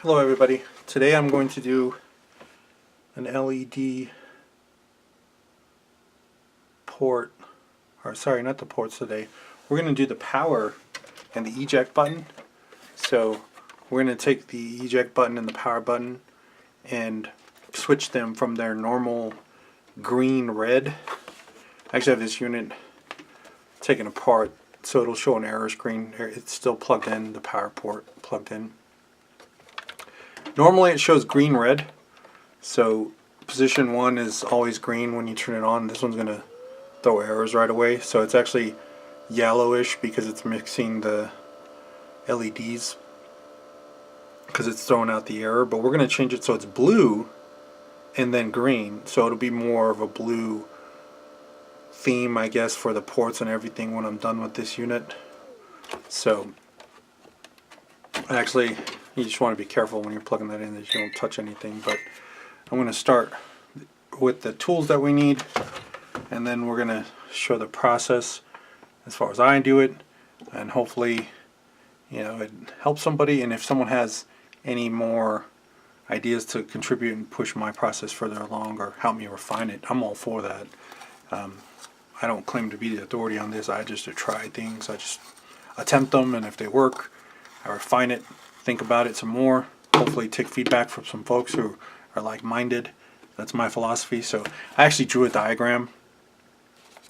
Hello everybody. Today I'm going to do an LED port, or sorry, not the ports today. We're going to do the power and the eject button. So we're going to take the eject button and the power button and switch them from their normal green-red. I actually have this unit taken apart so it'll show an error screen. It's still plugged in, the power port plugged in. Normally it shows green-red, so position 1 is always green when you turn it on. This one's going to throw errors right away, so it's actually yellowish because it's mixing the LEDs because it's throwing out the error. But we're going to change it so it's blue and then green, so it'll be more of a blue theme, I guess, for the ports and everything when I'm done with this unit. So actually, you just want to be careful when you're plugging that in that you don't touch anything. But I'm going to start with the tools that we need, and then we're going to show the process as far as I do it, and hopefully, you know, it helps somebody. And if someone has any more ideas to contribute and push my process further along or help me refine it, I'm all for that. I don't claim to be the authority on this. I just try things. I just attempt them, and if they work, I refine it, think about it some more, hopefully take feedback from some folks who are like-minded. That's my philosophy. So I actually drew a diagram.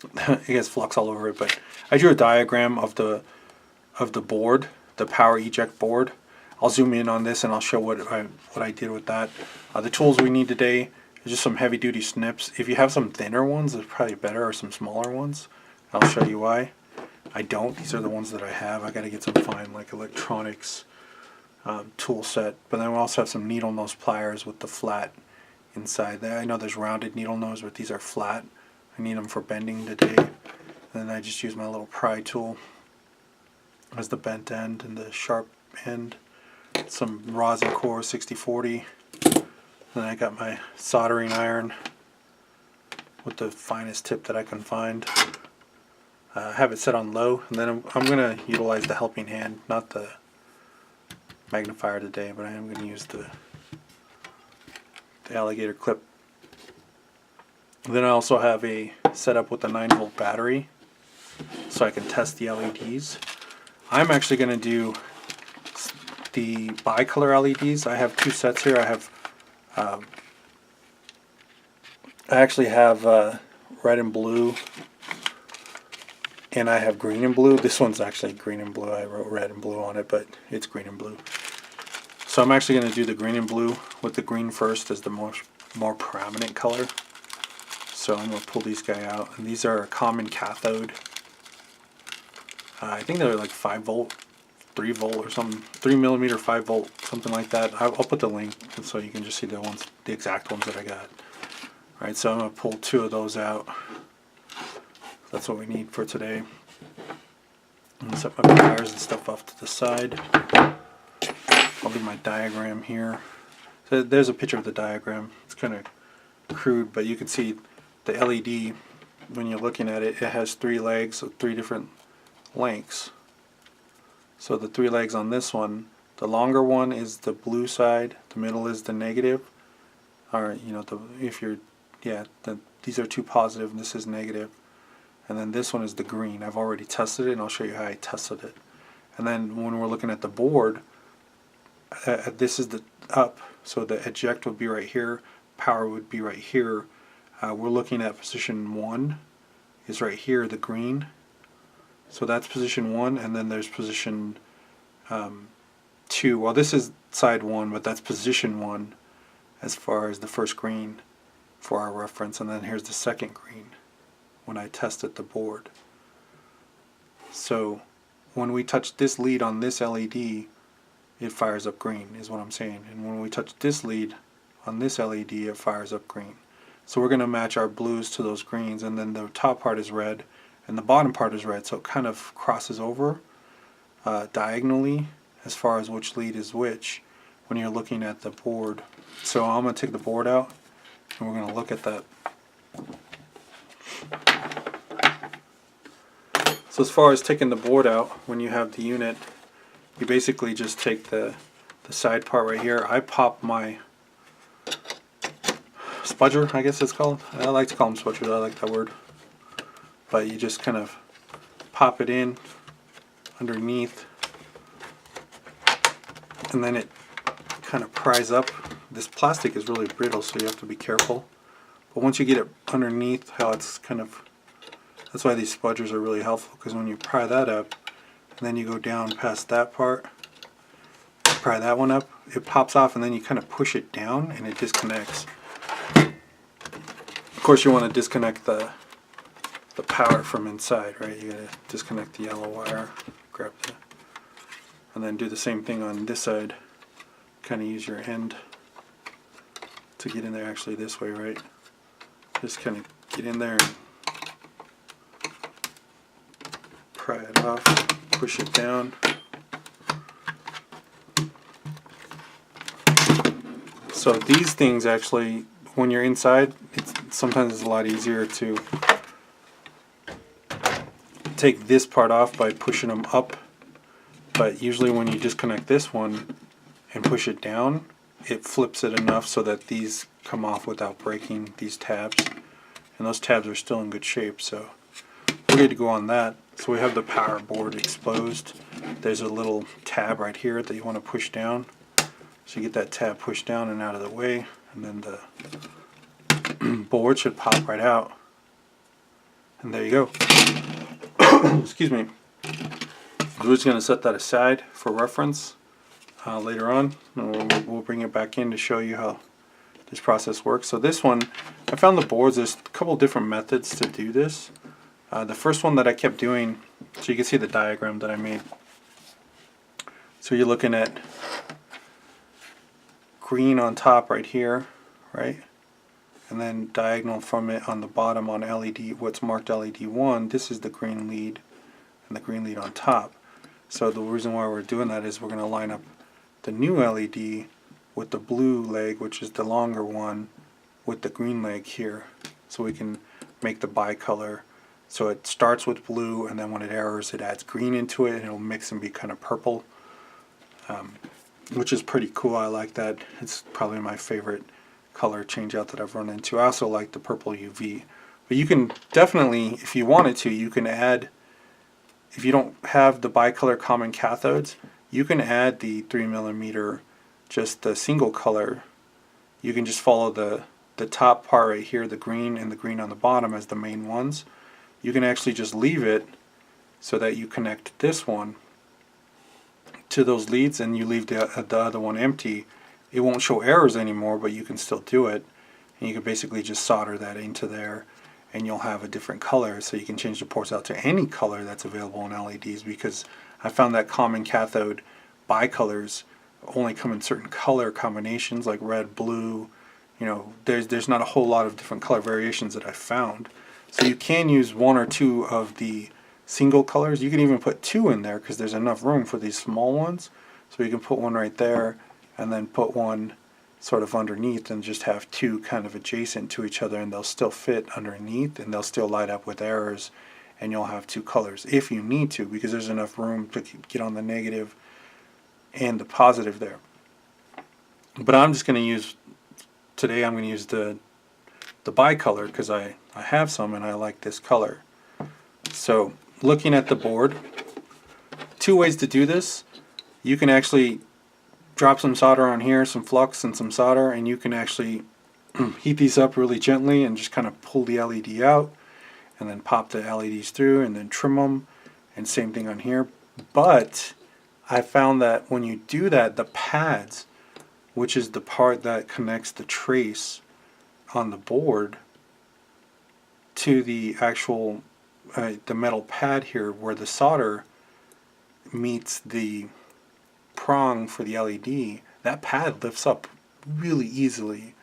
It gets flux all over it, but I drew a diagram of the board, the power eject board. I'll zoom in on this and I'll show what I did with that. The tools we need today is just some heavy-duty snips. If you have some thinner ones, it's probably better, or some smaller ones. I'll show you why. I don't. These are the ones that I have. I got to get some fine, like electronics tool set. But then we also have some needle nose pliers with the flat inside there. I know there's rounded needle nose, but these are flat. I need them for bending today. And then I just use my little pry tool as the bent end and the sharp end. Some rosin core 6040. Then I got my soldering iron with the finest tip that I can find. Have it set on low, and then I'm going to utilize the helping hand, not the magnifier today, but I am going to use the alligator clip. Then I also have a setup with a 9-volt battery so I can test the LEDs. I'm actually going to do the bicolor LEDs. I have two sets here. I actually have red and blue, and I have green and blue. This one's actually green and blue. I wrote red and blue on it, but it's green and blue. So I'm actually going to do the green and blue with the green first as the more prominent color. So I'm going to pull these guys out, and these are a common cathode. I think they're like 5-volt, 3-volt or something, 3mm 5-volt, something like that. I'll put the link so you can just see the exact ones that I got. All right, so I'm going to pull 2 of those out. That's what we need for today. I'm going to set my pliers and stuff off to the side. I'll do my diagram here. So there's a picture of the diagram. It's kind of crude, but you can see the LED, when you're looking at it, it has 3 legs of 3 different lengths. So the 3 legs on this one, the longer one is the blue side, the middle is the negative, or you know, these are 2 positive and this is negative, and then this one is the green. I've already tested it, and I'll show you how I tested it. And then when we're looking at the board, this is the up, so the eject would be right here, power would be right here. We're looking at position 1 is right here, the green. So that's position 1, and then there's position 2. Well, this is side 1, but that's position 1 as far as the first green for our reference, and then here's the second green when I tested the board. So when we touch this lead on this LED, it fires up green, is what I'm saying. And when we touch this lead on this LED, it fires up green. So we're going to match our blues to those greens, and then the top part is red and the bottom part is red, so it kind of crosses over diagonally as far as which lead is which when you're looking at the board. So I'm going to take the board out and we're going to look at that. So as far as taking the board out, when you have the unit, you basically just take the the side part right here, I pop my spudger, I guess it's called. I like to call them spudgers, I like that word. But you just kind of pop it in underneath, and then it kind of pries up. This plastic is really brittle, so you have to be careful. But once you get it underneath, how it's kind of, that's why these spudgers are really helpful, because when you pry that up, and then you go down past that part, pry that one up, it pops off, and then you kind of push it down, and it disconnects. Of course, you want to disconnect the power from inside, right? You gotta disconnect the yellow wire, grab the, and then do the same thing on this side. Kind of use your end to get in there, actually this way, right? Just kind of get in there and pry it off, push it down. So these things actually, when you're inside, sometimes it's a lot easier to take this part off by pushing them up, but usually when you disconnect this one and push it down, it flips it enough so that these come off without breaking these tabs, and those tabs are still in good shape, so we're good to go on that. So we have the power board exposed. There's a little tab right here that you want to push down, so you get that tab pushed down and out of the way, and then the board should pop right out, and there you go. Excuse me. We're just going to set that aside for reference later on, and we'll bring it back in to show you how this process works. So this one, I found the boards, there's a couple different methods to do this. The first one that I kept doing, so you can see the diagram that I made. So you're looking at green on top right here, right? And then diagonal from it on the bottom on LED, what's marked LED 1, this is the green lead, and the green lead on top. So the reason why we're doing that is we're going to line up the new LED with the blue leg, which is the longer one, with the green leg here. So we can make the bicolor. So it starts with blue, and then when it errors, it adds green into it, and it'll mix and be kind of purple, which is pretty cool. I like that. It's probably my favorite color change out that I've run into. I also like the purple UV. But you can definitely, if you wanted to, you can add, if you don't have the bicolor common cathodes, you can add the 3mm, just the single color. You can just follow the top part right here, the green and the green on the bottom as the main ones. You can actually just leave it so that you connect this one to those leads and you leave the other one empty. It won't show errors anymore, but you can still do it, and you can basically just solder that into there, and you'll have a different color. So you can change the ports out to any color that's available in LEDs, because I found that common cathode bicolors only come in certain color combinations, like red, blue. You know, there's not a whole lot of different color variations that I found. So you can use one or two of the single colors. You can even put two in there because there's enough room for these small ones. So you can put one right there, and then put one sort of underneath, and just have two kind of adjacent to each other, and they'll still fit underneath, and they'll still light up with errors, and you'll have two colors if you need to, because there's enough room to get on the negative and the positive there. But I'm just going to use, today I'm going to use the bicolor because I have some and I like this color. So looking at the board, two ways to do this. You can actually drop some solder on here, some flux and some solder, and you can actually heat these up really gently and just kind of pull the LED out, and then pop the LEDs through and then trim them, and same thing on here. But I found that when you do that, the pads, which is the part that connects the trace on the board to the actual the metal pad here where the solder meets the prong for the LED, that pad lifts up really easily.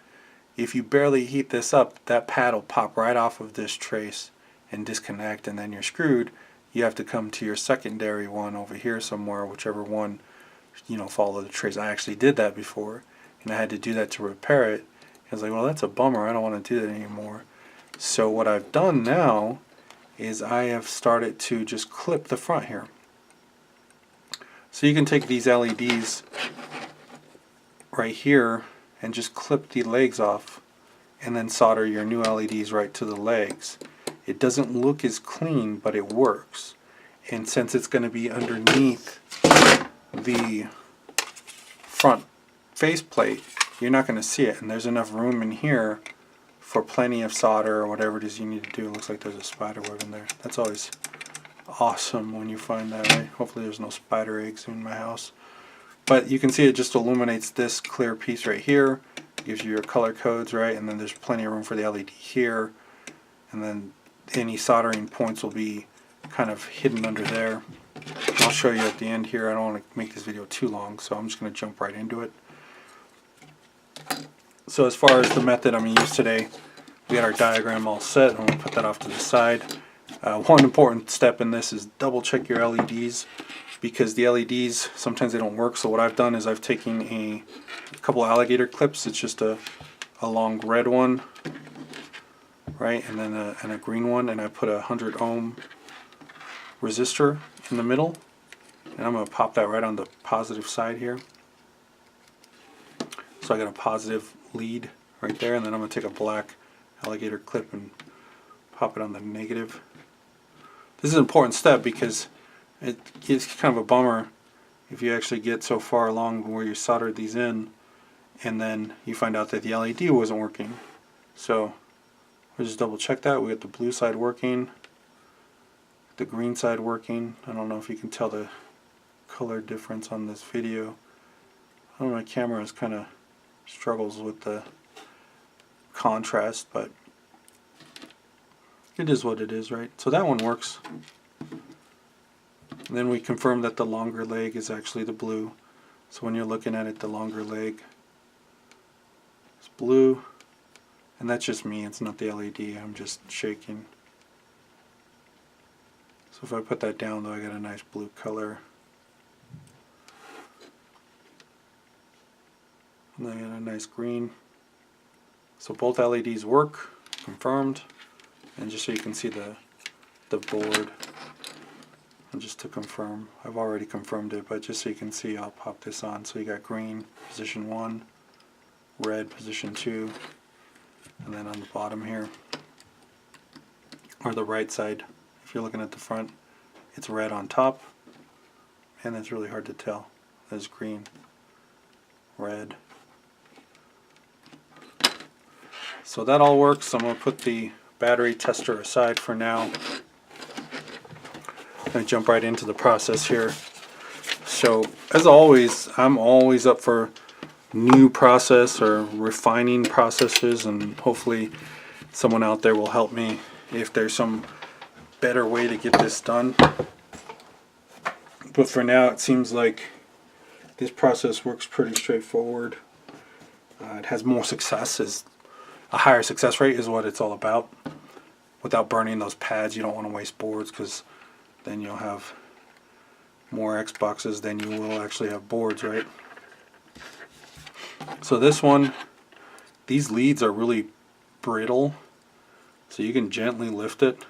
If you barely heat this up, that pad will pop right off of this trace and disconnect, and then you're screwed. You have to come to your secondary one over here somewhere, whichever one, you know, follow the trace. I actually did that before, and I had to do that to repair it. I was like, well, that's a bummer. I don't want to do that anymore. So what I've done now is I have started to just clip the front here. So you can take these LEDs right here and just clip the legs off and then solder your new LEDs right to the legs. It doesn't look as clean, but it works. And since it's going to be underneath the front faceplate, you're not going to see it, and there's enough room in here for plenty of solder or whatever it is you need to do. It looks like there's a spider web in there. That's always awesome when you find that, right? Hopefully there's no spider eggs in my house. But you can see it just illuminates this clear piece right here, gives you your color codes, right? And then there's plenty of room for the LED here, and then any soldering points will be kind of hidden under there. I'll show you at the end here. I don't want to make this video too long, so I'm just going to jump right into it. So as far as the method I'm going to use today, we got our diagram all set. I'm going to put that off to the side. One important step in this is double check your LEDs, because the LEDs, sometimes they don't work. So what I've done is I've taken a couple alligator clips. It's just a long red one, right, and then a green one, and I put a 100 ohm resistor in the middle, and I'm going to pop that right on the positive side here. So I got a positive lead right there, and then I'm going to take a black alligator clip and pop it on the negative. This is an important step because it's kind of a bummer if you actually get so far along where you soldered these in and then you find out that the LED wasn't working. So we'll just double check that. We got the blue side working, the green side working. I don't know if you can tell the color difference on this video. I don't know, my camera is kind of struggles with the contrast, but it is what it is, right? So that one works. And then we confirm that the longer leg is actually the blue. So when you're looking at it, the longer leg is blue. And that's just me, it's not the LED, I'm just shaking. So if I put that down though, I got a nice blue color. And then I got a nice green. So both LEDs work, confirmed. And just so you can see the board, and just to confirm, I've already confirmed it, but just so you can see, I'll pop this on. So you got green, position 1, red, position 2, and then on the bottom here, or the right side, if you're looking at the front, it's red on top, and it's really hard to tell. There's green, red. So that all works. I'm going to put the battery tester aside for now. I'm going to jump right into the process here. So as always, I'm always up for new process or refining processes, and hopefully someone out there will help me if there's some better way to get this done. But for now, it seems like this process works pretty straightforward. It has more success. A higher success rate is what it's all about. Without burning those pads, you don't want to waste boards, because then you'll have more Xboxes than you will actually have boards, right? So this one, these leads are really brittle, so you can gently lift it.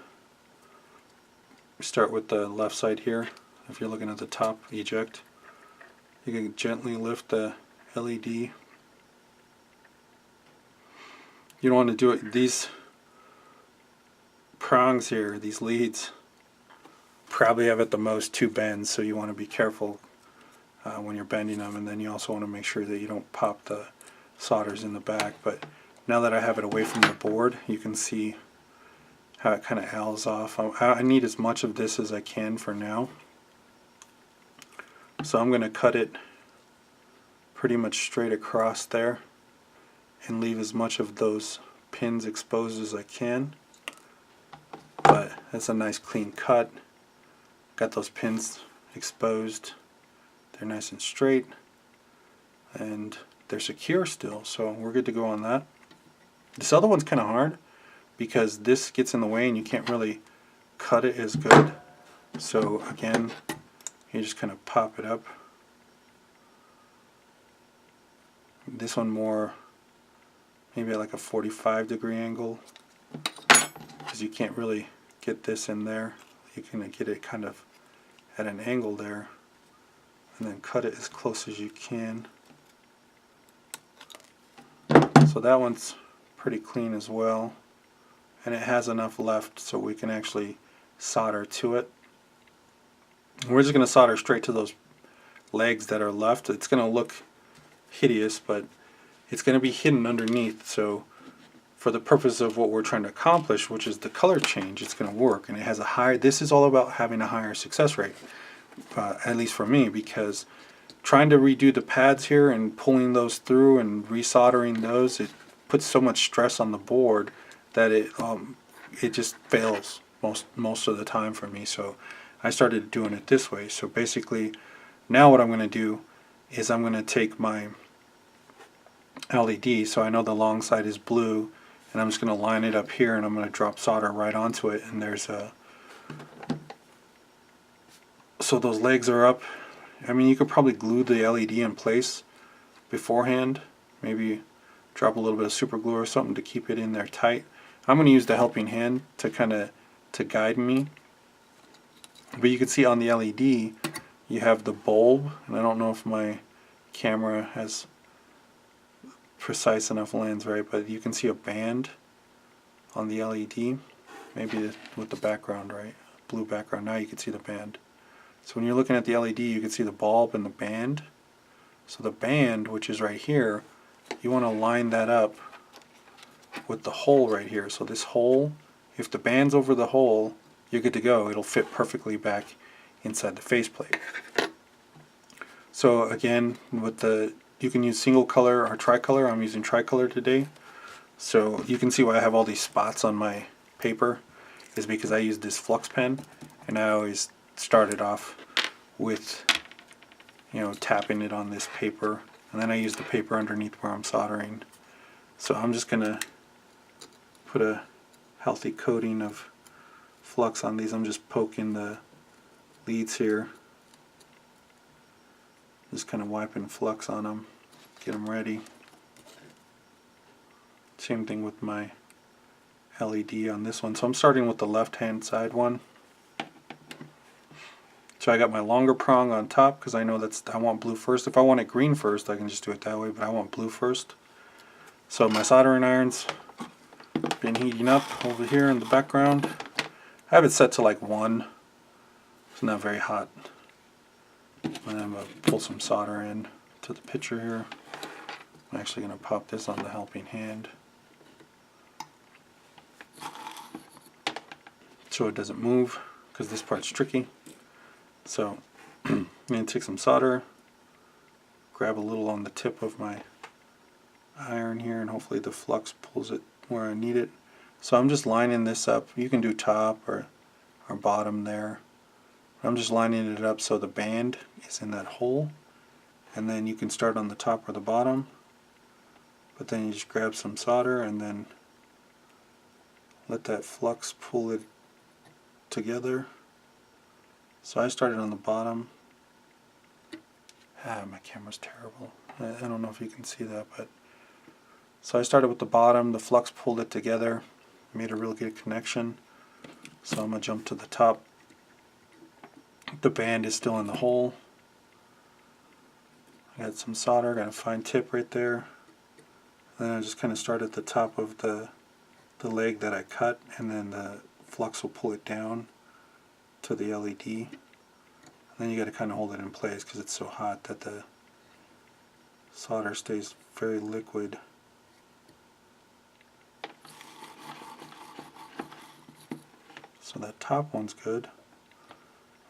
Start with the left side here. If you're looking at the top, eject, you can gently lift the LED. You don't want to do it, these prongs here, these leads, probably have at the most 2 bends, so you want to be careful when you're bending them, and then you also want to make sure that you don't pop the solders in the back. But now that I have it away from the board, you can see how it kind of owls off. I need as much of this as I can for now, so I'm going to cut it pretty much straight across there and leave as much of those pins exposed as I can. But that's a nice clean cut. Got those pins exposed. They're nice and straight, and they're secure still, so we're good to go on that. This other one's kind of hard because this gets in the way and you can't really cut it as good. So again, you just kind of pop it up. This one more maybe at like a 45-degree angle, because you can't really get this in there. You can get it kind of at an angle there, and then cut it as close as you can. So that one's pretty clean as well, and it has enough left so we can actually solder to it. We're just going to solder straight to those legs that are left. It's going to look hideous, but it's going to be hidden underneath, so for the purpose of what we're trying to accomplish, which is the color change, it's going to work. And it has a higher, this is all about having a higher success rate, at least for me, because trying to redo the pads here and pulling those through and resoldering those, it puts so much stress on the board that it just fails most of the time for me. So I started doing it this way. So basically now what I'm going to do is I'm going to take my LED, so I know the long side is blue, and I'm just going to line it up here, and I'm going to drop solder right onto it. And there's a, so those legs are up. I mean, you could probably glue the LED in place beforehand, maybe drop a little bit of super glue or something to keep it in there tight. I'm going to use the helping hand to kind of to guide me. But you can see on the LED you have the bulb, and I don't know if my camera has precise enough lens, right, but you can see a band on the LED, maybe with the background, right, blue background. Now you can see the band. So when you're looking at the LED, you can see the bulb and the band. So the band, which is right here, you want to line that up with the hole right here. So this hole, if the band's over the hole, you're good to go. It'll fit perfectly back inside the faceplate. So again, with the, you can use single color or tricolor. I'm using tricolor today. So you can see why I have all these spots on my paper is because I used this flux pen, and I always started off with, you know, tapping it on this paper, and then I use the paper underneath where I'm soldering. So I'm just gonna put a healthy coating of flux on these. I'm just poking the leads here, just kind of wiping flux on them, get them ready. Same thing with my LED on this one. So I'm starting with the left hand side one. So I got my longer prong on top because I know that's, I want blue first. If I want it green first, I can just do it that way, but I want blue first. So my soldering iron's been heating up over here in the background. I have it set to like 1. It's not very hot. And I'm going to pull some solder in to the picture here. I'm actually going to pop this on the helping hand so it doesn't move, because this part's tricky. So I'm going to take some solder, grab a little on the tip of my iron here, and hopefully the flux pulls it where I need it. So I'm just lining this up. You can do top or bottom there. I'm just lining it up so the band is in that hole, and then you can start on the top or the bottom, but then you just grab some solder and then let that flux pull it together. So I started on the bottom. My camera's terrible. I don't know if you can see that, but so I started with the bottom, the flux pulled it together, made a real good connection. So I'm going to jump to the top. The band is still in the hole. I got some solder, got a fine tip right there. And then I just kind of start at the top of the leg that I cut, and then the flux will pull it down to the LED. And then you got to kind of hold it in place because it's so hot that the solder stays very liquid. So that top one's good.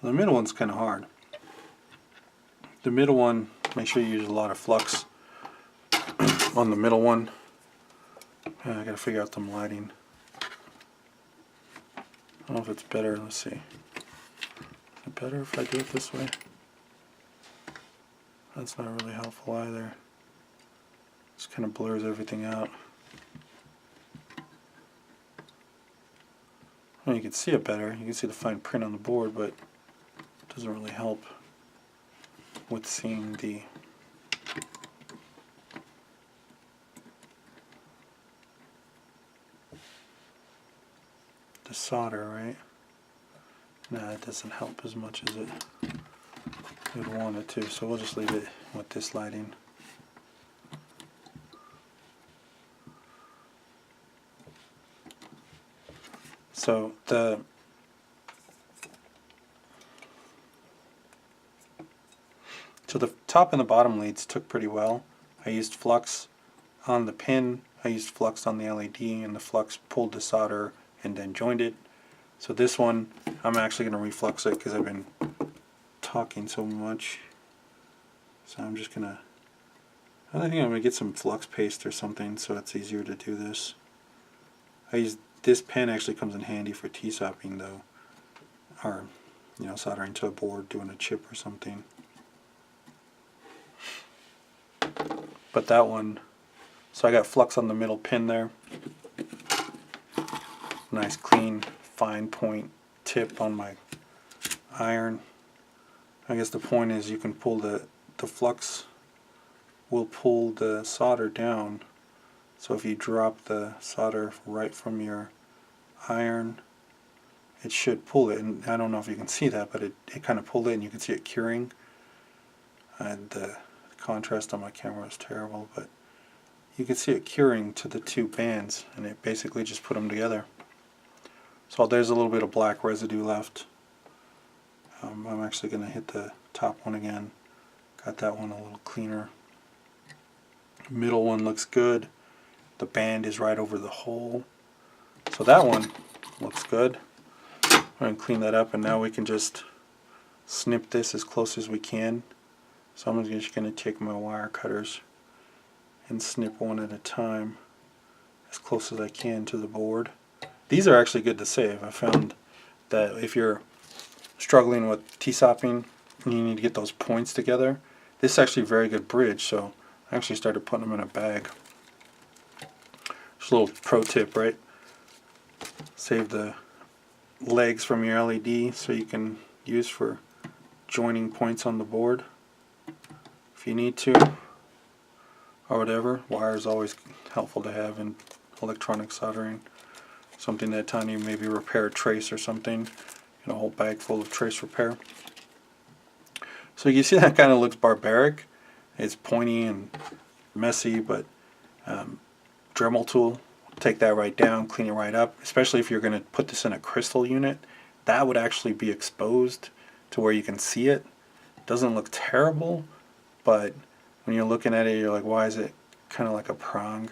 The middle one's kind of hard. The middle one, make sure you use a lot of flux on the middle one. I gotta figure out some lighting. I don't know if it's better. Let's see. Is it better if I do it this way? That's not really helpful either. Just kind of blurs everything out. Well, you can see it better. You can see the fine print on the board, but it doesn't really help with seeing the solder, right? Nah, it doesn't help as much as it would want it to, so we'll just leave it with this lighting. So the top and the bottom leads took pretty well. I used flux on the pin, I used flux on the LED, and the flux pulled the solder and then joined it. So this one, I'm actually going to reflux it because I've been talking so much. So I'm just going to, I think I'm going to get some flux paste or something so it's easier to do this. This pen actually comes in handy for T-sopping though, or soldering to a board, doing a chip or something. But that one, so I got flux on the middle pin there. Nice clean fine point tip on my iron. I guess the point is you can pull the flux will pull the solder down. So if you drop the solder right from your iron, it should pull it. And I don't know if you can see that, but it kind of pulled it, and you can see it curing. And the contrast on my camera is terrible, but you can see it curing to the two bands, and it basically just put them together. So there's a little bit of black residue left. I'm actually going to hit the top one again. Got that one a little cleaner. Middle one looks good. The band is right over the hole. So that one looks good. I'm going to clean that up, and now we can just snip this as close as we can. So I'm just going to take my wire cutters and snip one at a time as close as I can to the board. These are actually good to save. I found that if you're struggling with T-sopping and you need to get those points together, this is actually a very good bridge, so I actually started putting them in a bag. Just a little pro tip, right? Save the legs from your LED so you can use for joining points on the board if you need to, or whatever. Wire is always helpful to have in electronic soldering. Something that time you maybe repair a trace or something, a whole bag full of trace repair. So you see that kind of looks barbaric. It's pointy and messy, but Dremel tool, take that right down, clean it right up. Especially if you're going to put this in a crystal unit, that would actually be exposed to where you can see it. It doesn't look terrible, but when you're looking at it, you're like, why is it kind of like a prong?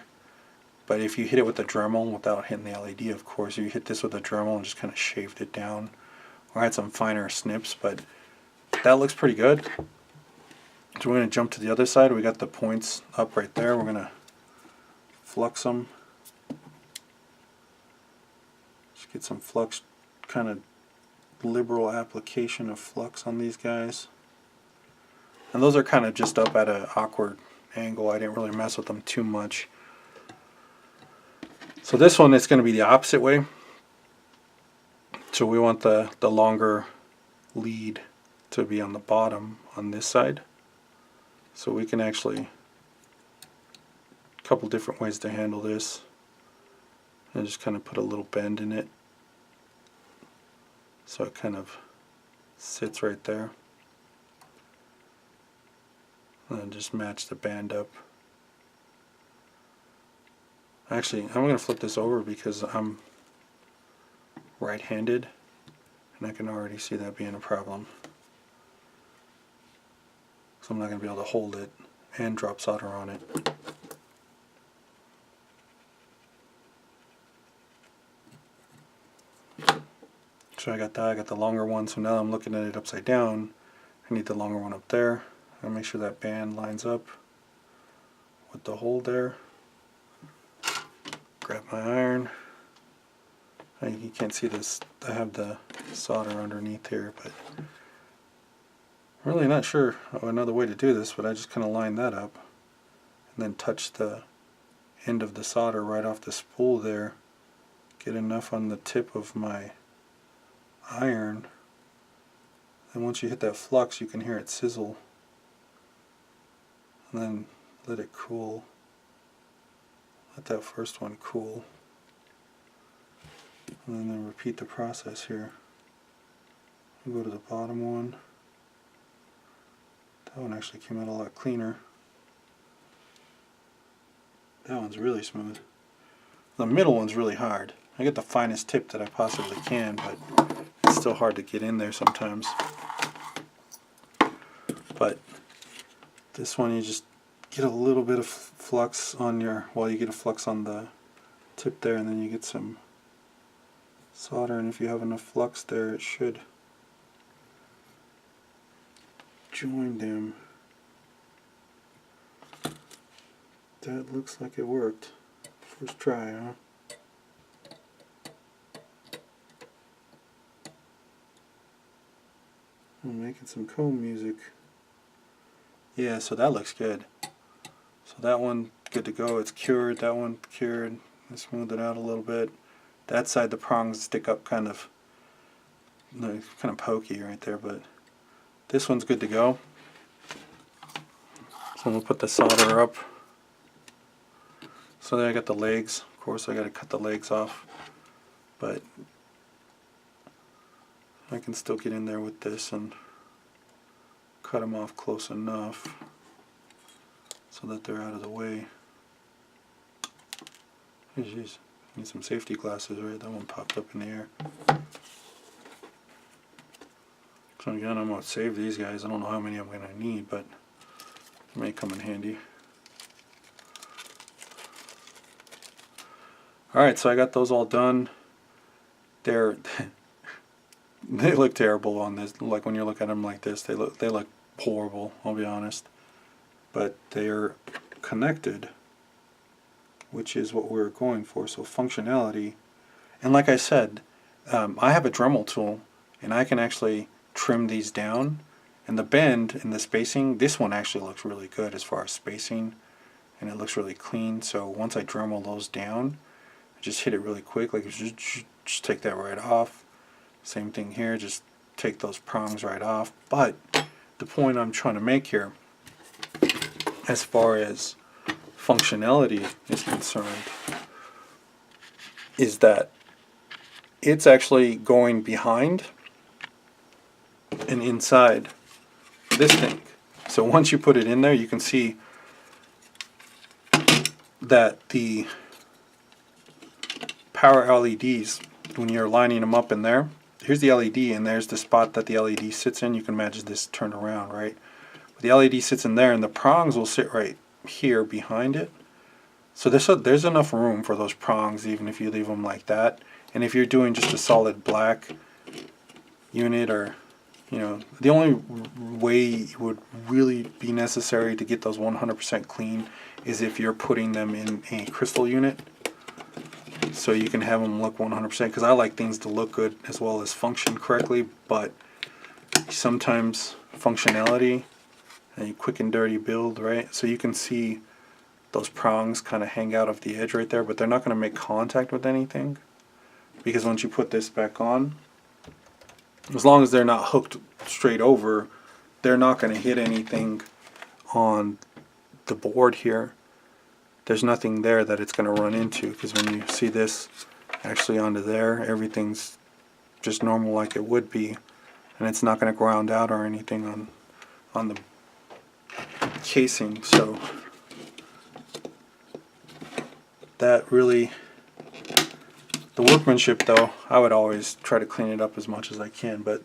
But if you hit it with a Dremel, without hitting the LED, of course, you hit this with a Dremel and just kind of shaved it down, or had some finer snips, but that looks pretty good. So we're going to jump to the other side. We got the points up right there. We're going to flux them. Just get some flux, kind of liberal application of flux on these guys. And those are kind of just up at an awkward angle. I didn't really mess with them too much. So this one is going to be the opposite way. So we want the longer lead to be on the bottom on this side. So we can actually, a couple different ways to handle this. And just kind of put a little bend in it. So it kind of sits right there. And then just match the band up. Actually, I'm going to flip this over because I'm right-handed, and I can already see that being a problem. So I'm not going to be able to hold it and drop solder on it. So I got that, I got the longer one, so now I'm looking at it upside down. I need the longer one up there. I'll make sure that band lines up with the hole there. Grab my iron. You can't see this, I have the solder underneath here, but I'm really not sure of another way to do this, but I just kind of line that up and then touch the end of the solder right off the spool there. Get enough on the tip of my iron, and once you hit that flux you can hear it sizzle, and then let it cool. Let that first one cool, and then repeat the process here. I'll go to the bottom one. That one actually came out a lot cleaner. That one's really smooth. The middle one's really hard. I get the finest tip that I possibly can, but it's still hard to get in there sometimes. But this one, you just get a little bit of flux on your, well, you get a flux on the tip there, and then you get some solder, and if you have enough flux there, it should join them. That looks like it worked. First try, huh? I'm making some comb music. Yeah, so that looks good. So that one, good to go. It's cured. That one cured. I smoothed it out a little bit. That side, the prongs stick up kind of pokey right there, but this one's good to go. So I'm going to put the solder up. So there I got the legs. Of course I got to cut the legs off, but I can still get in there with this and cut them off close enough so that they're out of the way. Jeez, need some safety glasses, right? That one popped up in the air. So again, I'm going to save these guys. I don't know how many I'm going to need, but it may come in handy. Alright, so I got those all done. They look terrible on this. Like when you look at them like this, they look horrible, I'll be honest. But they're connected, which is what we're going for. So functionality. And like I said, I have a Dremel tool, and I can actually trim these down. And the bend and the spacing, this one actually looks really good as far as spacing, and it looks really clean. So once I Dremel those down, I just hit it really quick, like just take that right off. Same thing here, just take those prongs right off. But the point I'm trying to make here, as far as functionality is concerned, is that it's actually going behind and inside this thing. So once you put it in there, you can see that the power LEDs, when you're lining them up in there, here's the LED, and there's the spot that the LED sits in. You can imagine this turned around, right? But the LED sits in there, and the prongs will sit right here behind it. So there's enough room for those prongs, even if you leave them like that. And if you're doing just a solid black unit, or the only way it would really be necessary to get those 100% clean is if you're putting them in a crystal unit, so you can have them look 100%, because I like things to look good as well as function correctly. But sometimes functionality and a quick and dirty build, right? So you can see those prongs kind of hang out of the edge right there, but they're not going to make contact with anything, because once you put this back on, as long as they're not hooked straight over, they're not going to hit anything on the board here. There's nothing there that it's going to run into, because when you see this actually onto there, everything's just normal like it would be, and it's not going to ground out or anything on the casing. So that really, the workmanship though, I would always try to clean it up as much as I can, but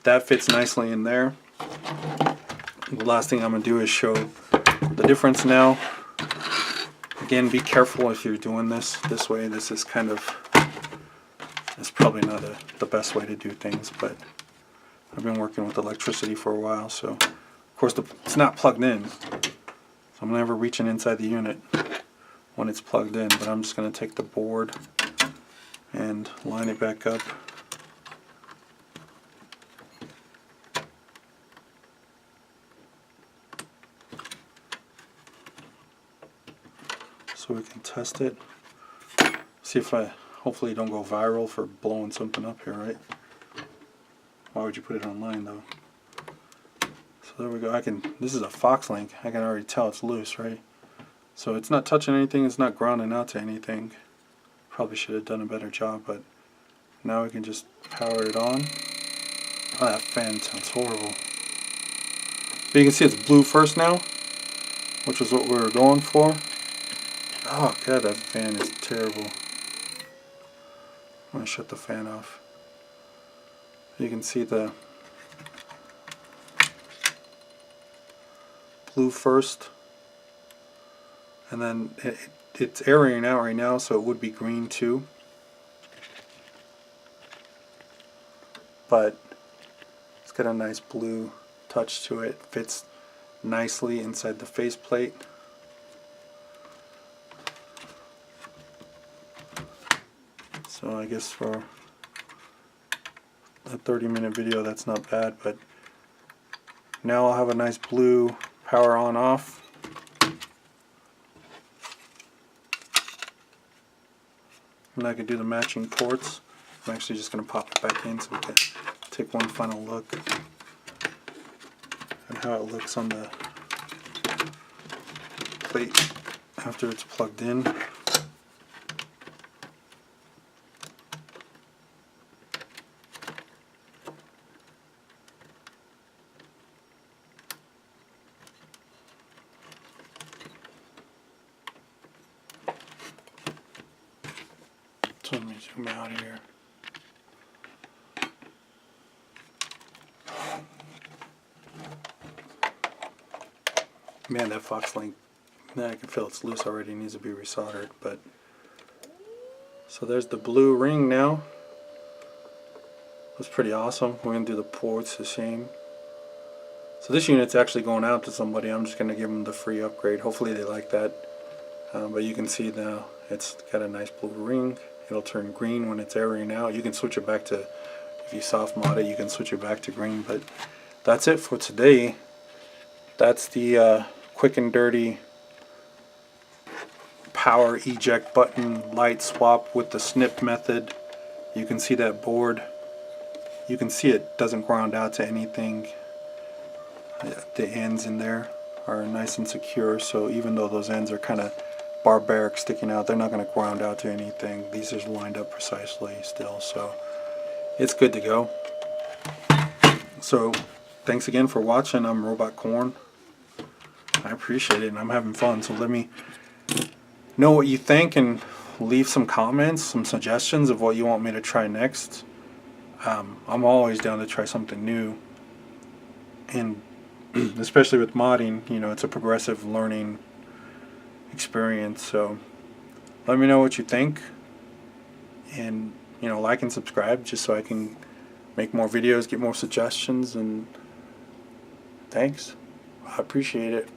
that fits nicely in there. The last thing I'm going to do is show the difference now. Again, be careful if you're doing this way. This is it's probably not the best way to do things, but I've been working with electricity for a while, so of course it's not plugged in, so I'm never reaching inside the unit when it's plugged in. But I'm just going to take the board and line it back up. So we can test it. See if hopefully don't go viral for blowing something up here, right? Why would you put it online though? So there we go. This is a Fox link. I can already tell it's loose, right? So it's not touching anything, it's not grounding out to anything. Probably should have done a better job, but now we can just power it on. Oh, that fan sounds horrible. But you can see it's blue first now, which was what we were going for. Oh god, that fan is terrible. I'm going to shut the fan off. You can see the blue first, and then it's airing out right now, so it would be green too. But it's got a nice blue touch to it. Fits nicely inside the faceplate. So I guess for a 30-minute video that's not bad, but now I'll have a nice blue power on off. And I can do the matching ports. I'm actually just going to pop it back in so we can take one final look at how it looks on the plate after it's plugged in. So let me zoom out here. Man, that Fox link, I can feel it's loose already, needs to be resoldered. But so there's the blue ring now. That's pretty awesome. We're going to do the ports the same. So this unit's actually going out to somebody. I'm just going to give them the free upgrade. Hopefully they like that. But you can see now it's got a nice blue ring. It'll turn green when it's airing out. You can switch it back to, if you soft mod it, you can switch it back to green. But that's it for today. That's the quick and dirty power eject button light swap with the snip method. You can see that board. You can see it doesn't ground out to anything. The ends in there are nice and secure, so even though those ends are kind of barbaric sticking out, they're not going to ground out to anything. These are lined up precisely still, so it's good to go. So thanks again for watching. I'm Robot Corn. I appreciate it, and I'm having fun. So let me know what you think and leave some comments, some suggestions of what you want me to try next. I'm always down to try something new, and especially with modding, you know, it's a progressive learning experience. So let me know what you think, and you know, like and subscribe just so I can make more videos, get more suggestions, and thanks. I appreciate it.